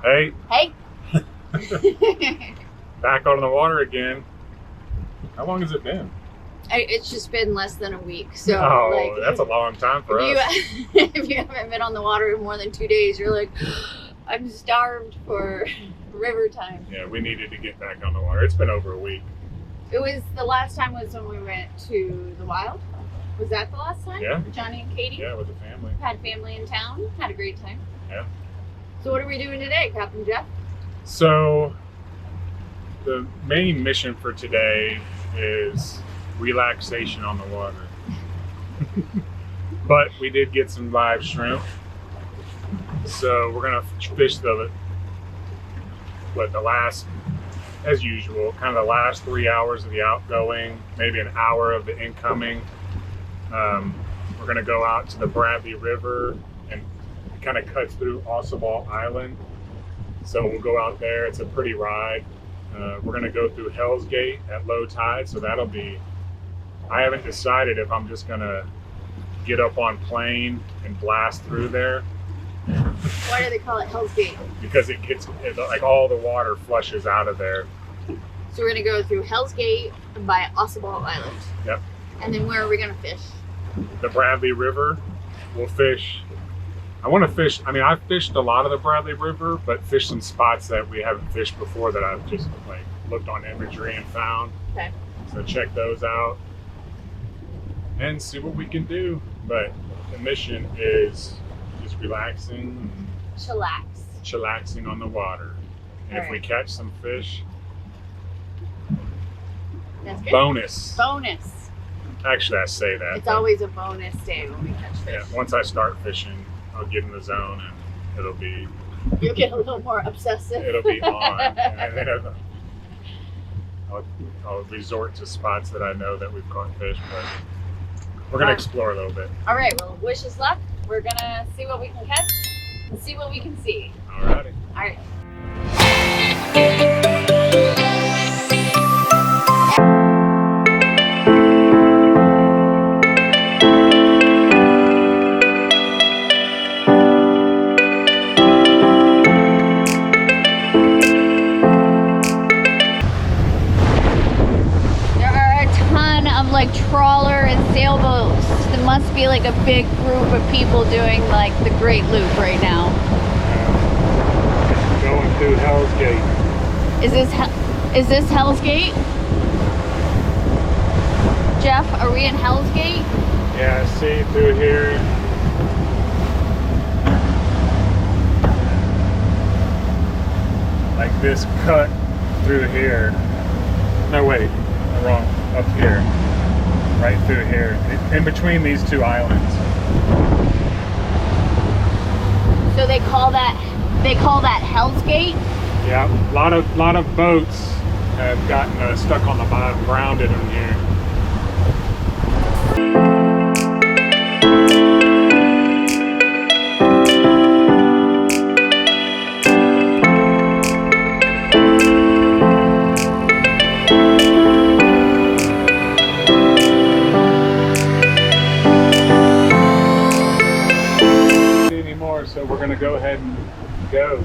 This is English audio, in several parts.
Hey. Hey. Back on the water again. How long has it been? It's just been less than a week. So that's a long time for us. If you haven't been on the water in more than 2 days, you're like, I'm starved for river time. Yeah, we needed to get back on the water. It's been over a week. It was the last time was when we went to the wild. Was that the last time? Yeah. Johnny and Katie? Yeah, with the family. Had family in town. Had a great time. Yeah. So what are we doing today, Captain Jeff? So the main mission for today is relaxation on the water. But we did get some live shrimp. So we're gonna fish the last, as usual, kind of the last 3 hours of the outgoing, maybe an hour of the incoming. We're gonna go out to the Bradley River, and it kind of cuts through Ossabaw Island. So we'll go out there. It's a pretty ride. We're gonna go through Hell's Gate at low tide, so that'll be, I haven't decided if I'm just gonna get up on plane and blast through there. Why do they call it Hell's Gate? Because it gets, like, all the water flushes out of there. So we're gonna go through Hell's Gate by Ossabaw Island. Yep. And then where are we gonna fish? The Bradley River. We'll fish. I want to fish. I mean, I've fished a lot of the Bradley River, but fish some spots that we haven't fished before that I've just like looked on imagery and found. Okay. So check those out and see what we can do. But the mission is just relaxing, chillaxing on the water. And if we catch some fish, that's good. Bonus. Actually, I say that. It's always a bonus day when we catch fish. Yeah. Once I start fishing, I'll get in the zone and it'll be. You'll get a little more obsessive. It'll be on, and then I'll resort to spots that I know that we've caught fish, but we're gonna explore a little bit. All right. Well, wish us luck. We're gonna see what we can catch and see what we can see. Alrighty. All right. Like trawler and sailboats. There must be like a big group of people doing like the Great Loop right now. Going through Hell's Gate. Is this Hell's Gate? Jeff, are we in Hell's Gate? Yeah, see through here. Like this cut through here. No, wait, I'm wrong. Up here. Right through here, in between these two islands. So they call that Hell's Gate? Yeah, a lot of boats have gotten stuck on the bottom, grounded in here. So we're going to go ahead and go.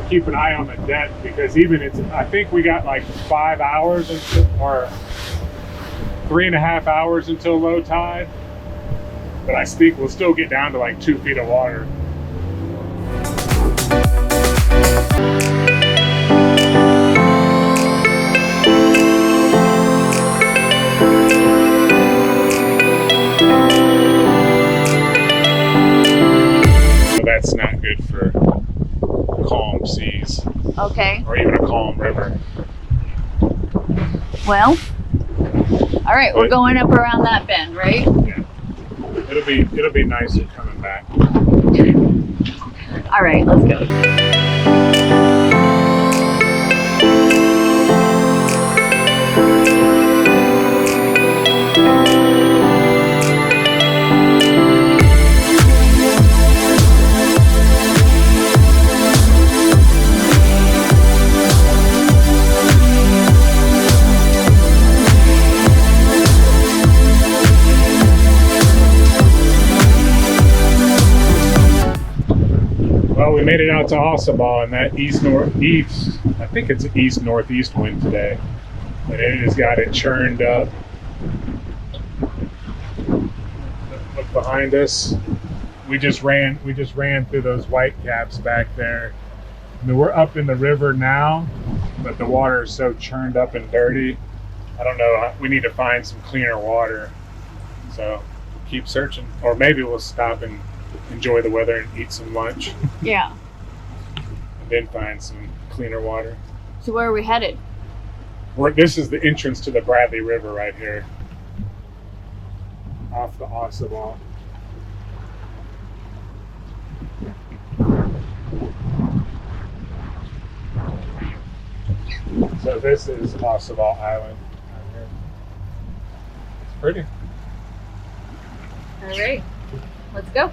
Keep an eye on the deck because I think we got like 5 hours or 3.5 hours until low tide. But I think we'll still get down to like 2 feet of water. That's not good for calm seas. Okay. Or even a calm river. Well, all right, we're going up around that bend, right? Yeah. It'll be nicer coming back. All right, let's go. Well, we made it out to Ossabaw in that east-northeast, I think it's east-northeast wind today. And it has got it churned up. Look behind us. We just ran through those white caps back there. I mean, we're up in the river now, but the water is so churned up and dirty. I don't know. We need to find some cleaner water. So keep searching, or maybe we'll stop and enjoy the weather and eat some lunch. Yeah. And then find some cleaner water. So where are we headed? This is the entrance to the Bradley River right here. Off the Ossabaw. So this is Ossabaw Island right here. It's pretty. All right, let's go.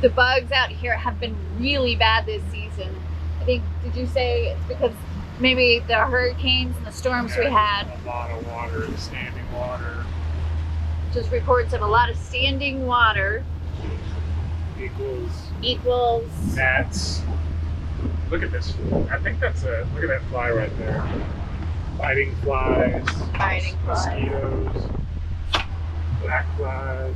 The bugs out here have been really bad this season. I think, did you say it's because maybe the hurricanes and the storms we had? A lot of water, standing water. Just reports of a lot of standing water. Equals gnats. Look at this. I think that's look at that fly right there. Biting flies. Mosquitoes. Black flies.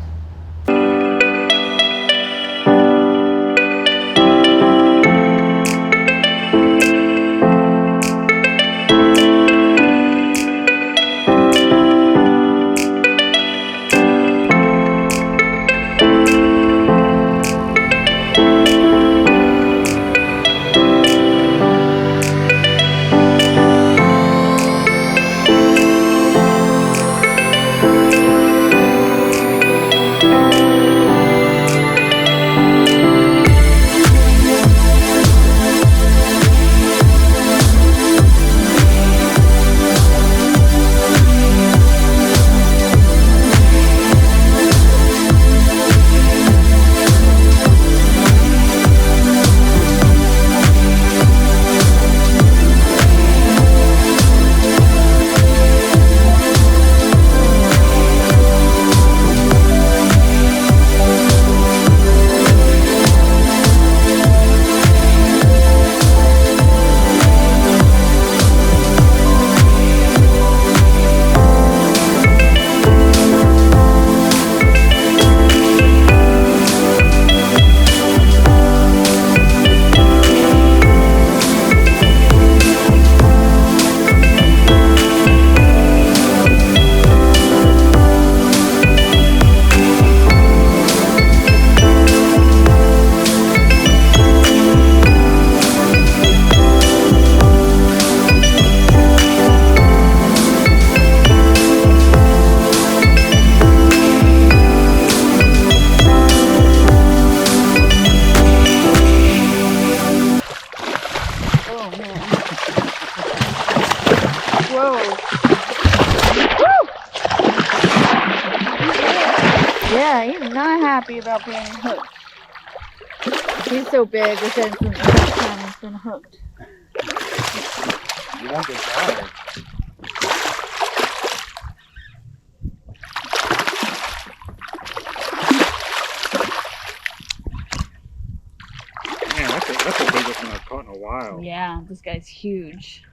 Yeah, he's not happy about being hooked. He's so big within some time he's been hooked. You won't get tired. Man, that's the biggest one I've caught in a while. Yeah, this guy's huge.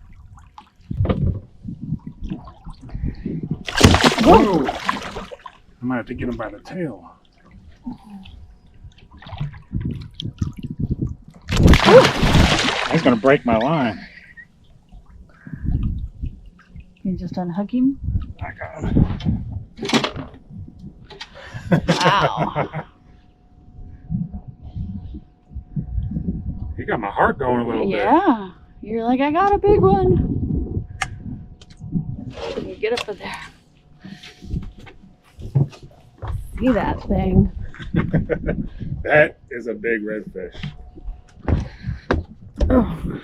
Whoa! I might have to get him by the tail. He's gonna break my line. You just unhook him? I got him. Wow. You got my heart going a little bit. Yeah. You're like, I got a big one. Can you get up in there? See that thing? That is a big redfish. Oh.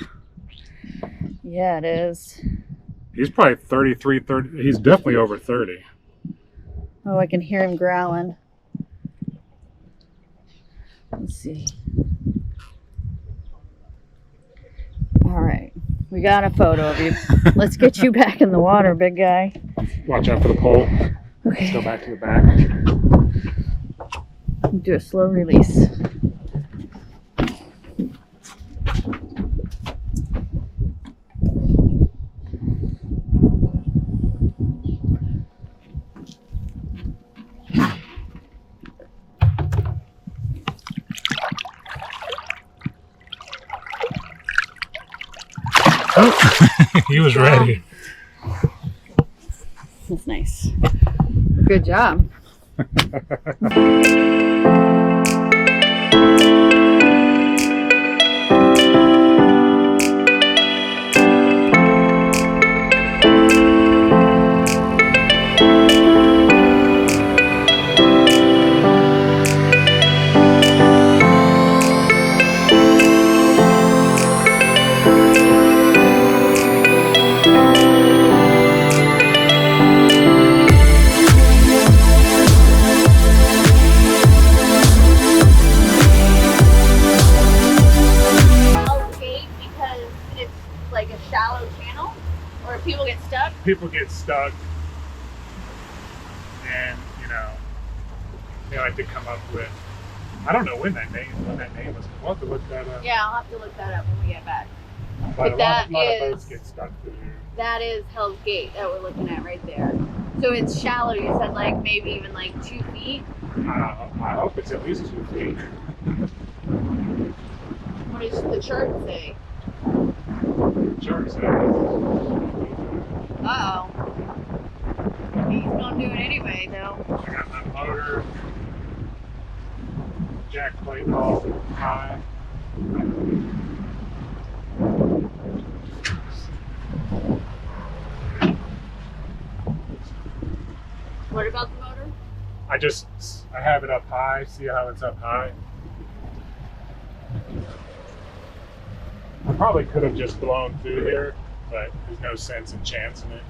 Yeah, it is. He's probably 33, 30. He's definitely over 30. Oh, I can hear him growling. Let's see. All right. We got a photo of you. Let's get you back in the water, big guy. Watch out for the pole. Okay. Let's go back to the back. Do a slow release. Oh, he was ready. That's nice. Good job. People get stuck, and they like to come up with. I don't know when that name was. We'll have to look that up. Yeah, I'll have to look that up when we get back. But a lot of boats get stuck through here. That is Hell's Gate that we're looking at right there. So it's shallow. You said like maybe even like 2 feet. I hope it's at least 2 feet. What does the chart say? Chart says. Uh-oh. He's gonna do it anyway, though. I got my motor, jack plate off high. What about the motor? I have it up high. See how it's up high? I probably could have just blown through here, but there's no sense in chancing it.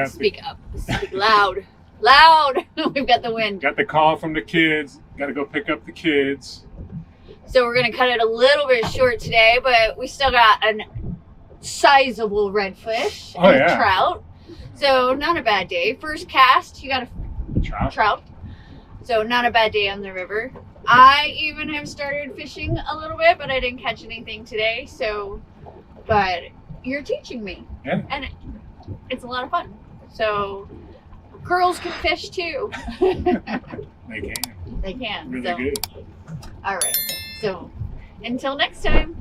Speak up. Speak loud. Loud! We've got the wind. Got the call from the kids. Got to go pick up the kids. So we're going to cut it a little bit short today, but we still got a sizable redfish and a trout. So not a bad day. First cast, you got a trout. So not a bad day on the river. I even have started fishing a little bit, but I didn't catch anything today. But you're teaching me. Yeah. And it's a lot of fun. So girls can fish too. They can. They can. Really good. All right. So until next time.